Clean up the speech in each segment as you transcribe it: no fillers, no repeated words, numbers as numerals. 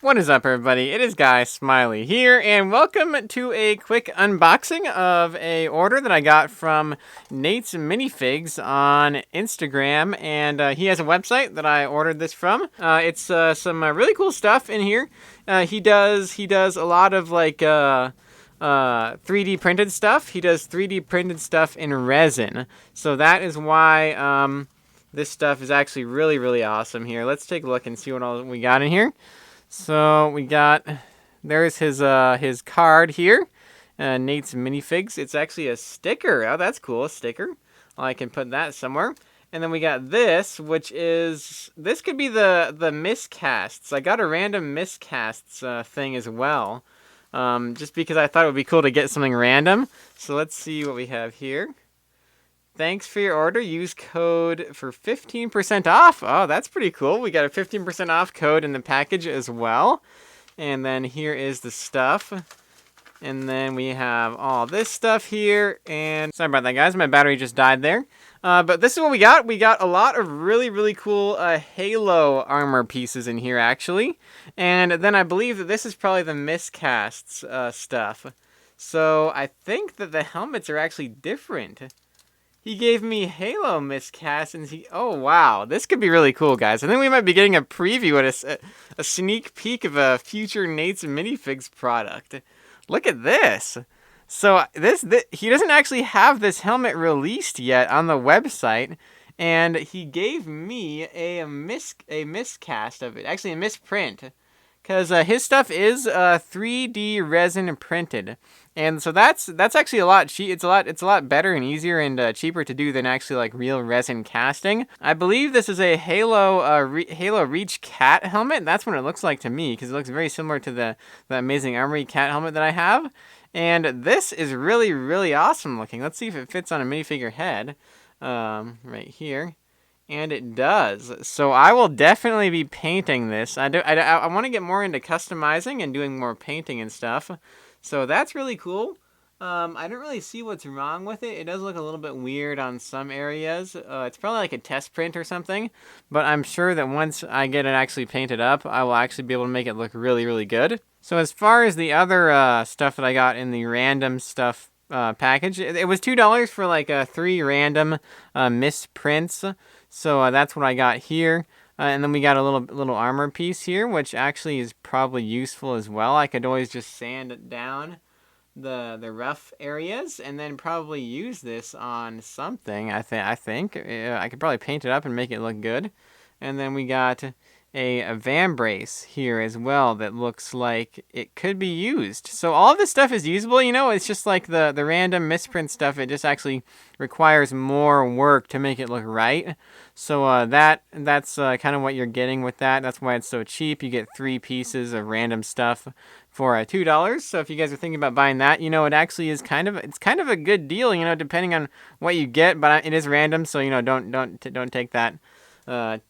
What is up, everybody? It is Guy Smiley here, and welcome to a quick unboxing of a order that I got from Natesminifigs on Instagram, and he has a website that I ordered this from. It's some really cool stuff in here. He does a lot of like 3D printed stuff. He does 3D printed stuff in resin, so that is why this stuff is actually really awesome here. Let's take a look and see what all we got in here. So we got, there's his card here, Natesminifigs. It's actually a sticker. Oh, that's cool, a sticker. Well, I can put that somewhere. And then we got this, which is, this could be the miscasts. I got a random miscasts thing as well, just because I thought it would be cool to get something random. So let's see what we have here. Thanks for your order. Use code for 15% off. Oh, that's pretty cool. We got a 15% off code in the package as well. And then here is the stuff. And then we have all this stuff here. And sorry about that, guys. My battery just died there. But this is what we got. We got a lot of really cool Halo armor pieces in here, actually. And then I believe that this is probably the miscasts stuff. So I think that the helmets are actually different. He gave me Halo miscast, and oh wow, this could be really cool, guys. I think we might be getting a preview at a sneak peek of a future Natesminifigs product. Look at this. So this he doesn't actually have this helmet released yet on the website, and he gave me a miscast of it, actually a misprint, because his stuff is 3D resin printed. And so that's actually a lot it's a lot better and easier and cheaper to do than actually like real resin casting. I believe this is a Halo Halo Reach cat helmet. That's what it looks like to me, because it looks very similar to the Amazing Armory cat helmet that I have. And this is really awesome looking. Let's see if it fits on a minifigure head, right here. And it does. So I will definitely be painting this. I want to get more into customizing and doing more painting and stuff. So that's really cool. I don't really see what's wrong with it. It does look a little bit weird on some areas. It's probably like a test print or something. But I'm sure that once I get it actually painted up, I will actually be able to make it look really good. So as far as the other stuff that I got in the random stuff package, it was $2 for like 3 random misprints. So that's what I got here. And then we got a little armor piece here, which actually is probably useful as well. I could always just sand it down the rough areas and then probably use this on something. I think I could probably paint it up and make it look good. And then we got a van brace here as well that looks like it could be used. So all of this stuff is usable, you know. It's just like the random misprint stuff. It just actually requires more work to make it look right. So that's kind of what you're getting with that. That's why it's so cheap. You get 3 pieces of random stuff for $2. So if you guys are thinking about buying that, you know, it actually is kind of a good deal, you know, depending on what you get. But it is random, so you know, don't take that.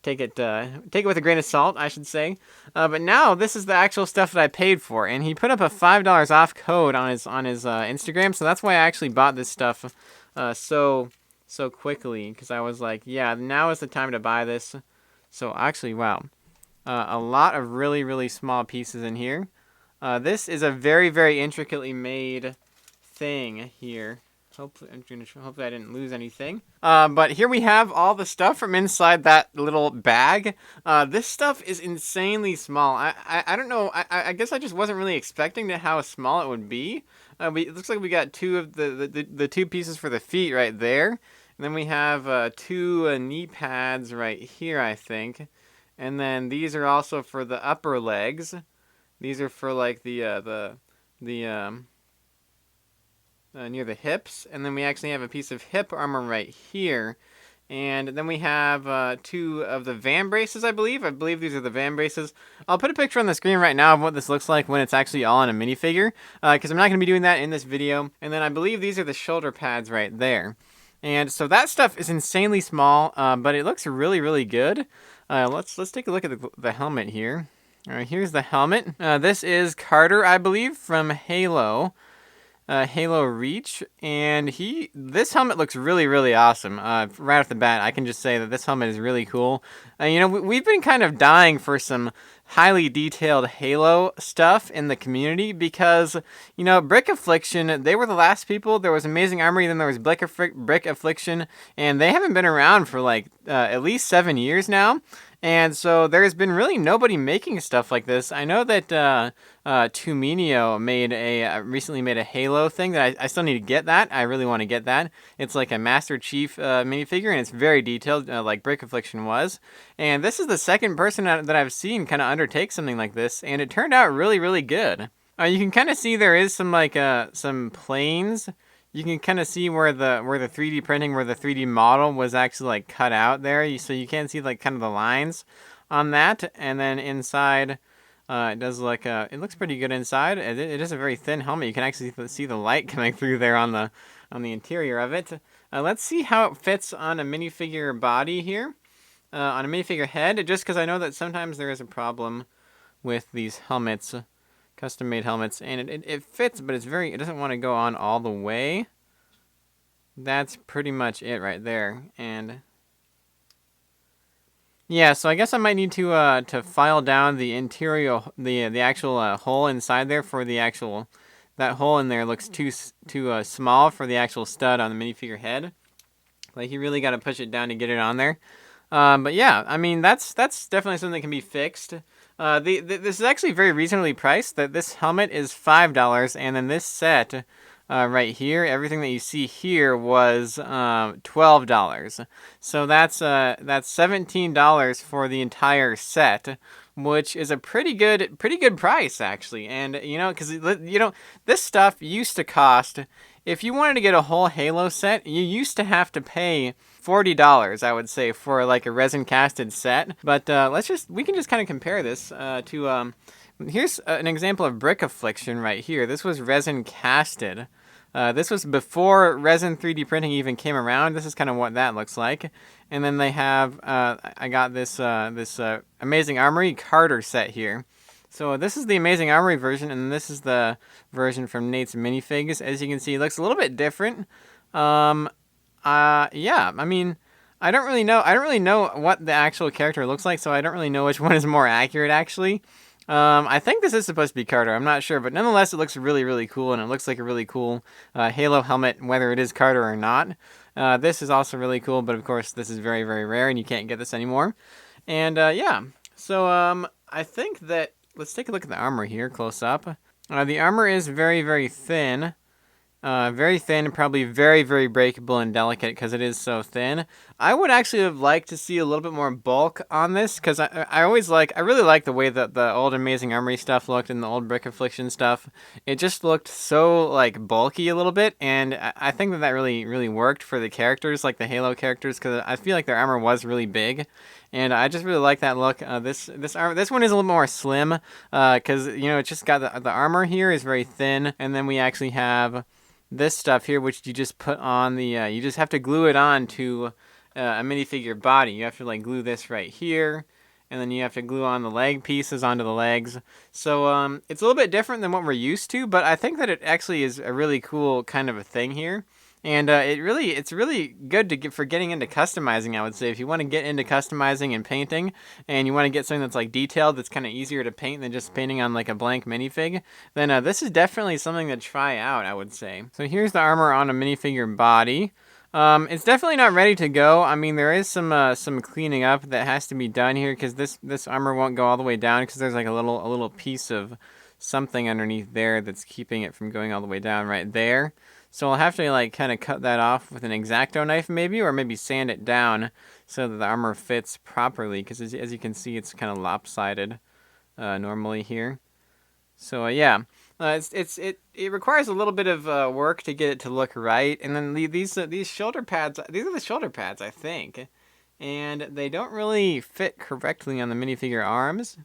Take it with a grain of salt, I should say. But now this is the actual stuff that I paid for, and he put up a $5 off code on his Instagram. So that's why I actually bought this stuff so quickly, because I was like, yeah, now is the time to buy this. So actually, wow, a lot of really small pieces in here. This is a very intricately made thing here. Hopefully I didn't lose anything. But here we have all the stuff from inside that little bag. This stuff is insanely small. I don't know. I guess I just wasn't really expecting how small it would be. It looks like we got 2 of the 2 pieces for the feet right there. And then we have 2 knee pads right here, I think. And then these are also for the upper legs. These are for like the near the hips, and then we actually have a piece of hip armor right here. And then we have 2 of the van braces, I believe. These are the van braces. I'll put a picture on the screen right now of what this looks like when it's actually all in a minifigure, because I'm not going to be doing that in this video. And then I believe these are the shoulder pads right there. And so that stuff is insanely small, but it looks really good. Let's take a look at the helmet here. All right, here's the helmet. This is Carter, I believe, from Halo. Halo Reach, and this helmet looks really, really awesome. Right off the bat, I can just say that this helmet is really cool. We've been kind of dying for some highly detailed Halo stuff in the community because, Brick Affliction, they were the last people. There was Amazing Armory, then there was Brick Affliction, and they haven't been around for like at least 7 years now. And so there's been really nobody making stuff like this. I know that Tuminio recently made a Halo thing that I still need to get that. I really want to get that. It's like a Master Chief minifigure, and it's very detailed, like Brick Affliction was. And this is the second person that I've seen kind of undertake something like this, and it turned out really, really good. You can kind of see there is some planes. You can kind of see where the 3D printing, where the 3D model was actually like cut out there. So you can see like kind of the lines on that. And then inside, it does look it looks pretty good inside. It is a very thin helmet. You can actually see the light coming through there on the interior of it. Let's see how it fits on a minifigure body here, on a minifigure head. Just because I know that sometimes there is a problem with these helmets. Custom-made helmets, and it fits, but it doesn't want to go on all the way. That's pretty much it right there. And yeah, so I guess I might need to file down the interior, the actual hole inside there for the actual, that hole in there looks too small for the actual stud on the minifigure head. Like, you really got to push it down to get it on there. But yeah, I mean, that's definitely something that can be fixed. This is actually very reasonably priced. That this helmet is $5, and then this set right here, everything that you see here was $12. So that's $17 for the entire set, which is a pretty good price actually. And because this stuff used to cost. If you wanted to get a whole Halo set, you used to have to pay $40, I would say, for like a resin casted set. But we can just kind of compare this to here's an example of Brick Affliction right here. This was resin casted. This was before resin 3D printing even came around. This is kind of what that looks like. And then they have I got this Amazing Armory Carter set here. So this is the Amazing Armory version, and this is the version from Natesminifigs. As you can see, it looks a little bit different. Yeah, I mean, I don't really know what the actual character looks like, so I don't really know which one is more accurate, actually. I think this is supposed to be Carter. I'm not sure, but nonetheless, it looks really, really cool, and it looks like a really cool Halo helmet, whether it is Carter or not. This is also really cool, but of course, this is very, very rare, and you can't get this anymore. And yeah, so I think that let's take a look at the armor here, close up. The armor is very, very thin. Very thin, probably very, very breakable and delicate because it is so thin. I would actually have liked to see a little bit more bulk on this because I really like the way that the old Amazing Armory stuff looked and the old Brick Affliction stuff. It just looked so like bulky a little bit, and I think that really, really worked for the characters, like the Halo characters, because I feel like their armor was really big. And I just really like that look. This one is a little more slim because it's just got the armor here is very thin, and then we actually have this stuff here, which you just put on the, you just have to glue it on to a minifigure body. You have to like glue this right here, and then you have to glue on the leg pieces onto the legs. So it's a little bit different than what we're used to, but I think that it actually is a really cool kind of a thing here. And it's really good for getting into customizing, I would say. If you want to get into customizing and painting, and you want to get something that's like detailed, that's kind of easier to paint than just painting on like a blank minifig, then this is definitely something to try out, I would say. So here's the armor on a minifigure body. It's definitely not ready to go. I mean, there is some cleaning up that has to be done here because this armor won't go all the way down because there's like a little piece of something underneath there that's keeping it from going all the way down right there. So I'll have to like kind of cut that off with an X-Acto knife maybe, or maybe sand it down so that the armor fits properly, because as you can see, it's kind of lopsided normally here. So yeah, it requires a little bit of work to get it to look right. And then these shoulder pads, these are the shoulder pads, I think, and they don't really fit correctly on the minifigure arms.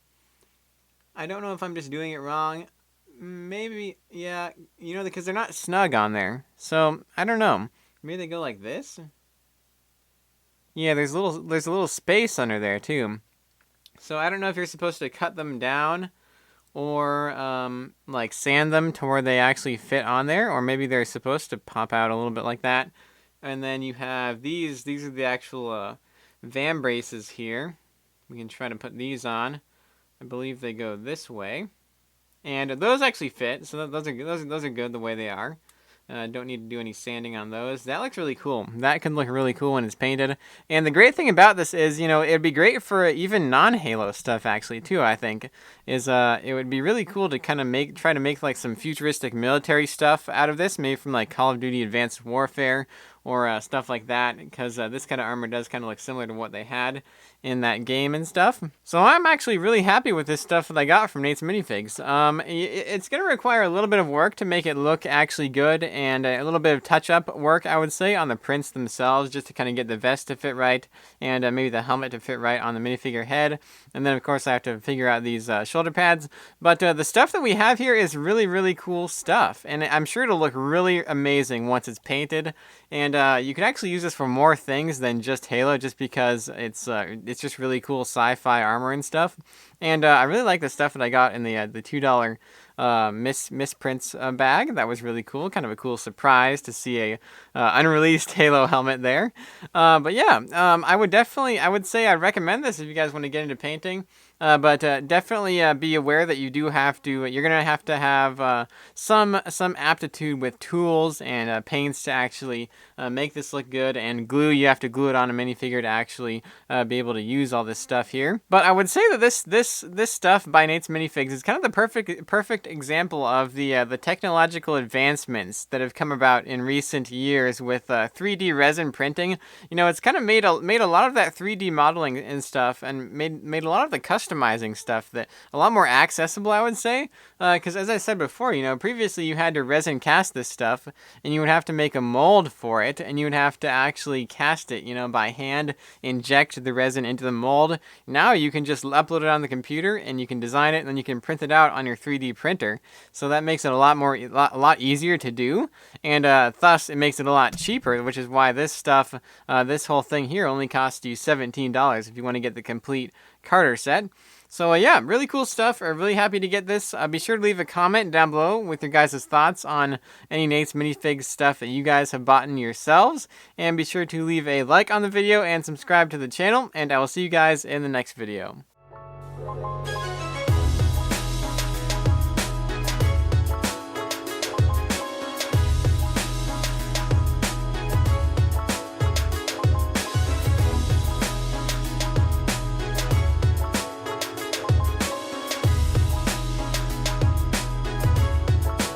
I don't know if I'm just doing it wrong. Maybe, yeah, because they're not snug on there. So, I don't know. Maybe they go like this? Yeah, there's a little space under there, too. So, I don't know if you're supposed to cut them down or like sand them to where they actually fit on there, or maybe they're supposed to pop out a little bit like that. And then you have these. These are the actual van braces here. We can try to put these on. I believe they go this way, and those actually fit. So those are good the way they are. Don't need to do any sanding on those. That looks really cool. That can look really cool when it's painted. And the great thing about this is, it'd be great for even non-Halo stuff actually too, I think. It would be really cool to kind of try to make like some futuristic military stuff out of this, maybe from like Call of Duty Advanced Warfare or stuff like that, because this kind of armor does kind of look similar to what they had in that game and stuff. So I'm actually really happy with this stuff that I got from Natesminifigs. It's going to require a little bit of work to make it look actually good, and a little bit of touch-up work, I would say, on the prints themselves, just to kind of get the vest to fit right, and maybe the helmet to fit right on the minifigure head. And then, of course, I have to figure out these shoulder pads. But the stuff that we have here is really, really cool stuff, and I'm sure it'll look really amazing once it's painted. And you can actually use this for more things than just Halo, just because it's just really cool sci-fi armor and stuff. And I really like the stuff that I got in the $2 misprints bag. That was really cool. Kind of a cool surprise to see a unreleased Halo helmet there. But yeah, I would say I'd recommend this if you guys want to get into painting. But definitely be aware that you're gonna have to have some aptitude with tools and paints to actually make this look good, and glue. You have to glue it on a minifigure to actually be able to use all this stuff here. But I would say that this stuff by Natesminifigs is kind of the perfect example of the technological advancements that have come about in recent years with 3D resin printing. It's kind of made a lot of that 3D modeling and stuff, and made a lot of the customizing stuff that a lot more accessible, I would say. Because as I said before, previously you had to resin cast this stuff, and you would have to make a mold for it, and you would have to actually cast it, by hand, inject the resin into the mold. Now you can just upload it on the computer, and you can design it, and then you can print it out on your 3D printer. So that makes it a lot easier to do, and thus it makes it a lot cheaper, which is why this stuff, this whole thing here only costs you $17 if you want to get the complete Carter set. So yeah, really cool stuff. I'm really happy to get this. Be sure to leave a comment down below with your guys' thoughts on any Natesminifigs stuff that you guys have bought in yourselves. And be sure to leave a like on the video and subscribe to the channel. And I will see you guys in the next video.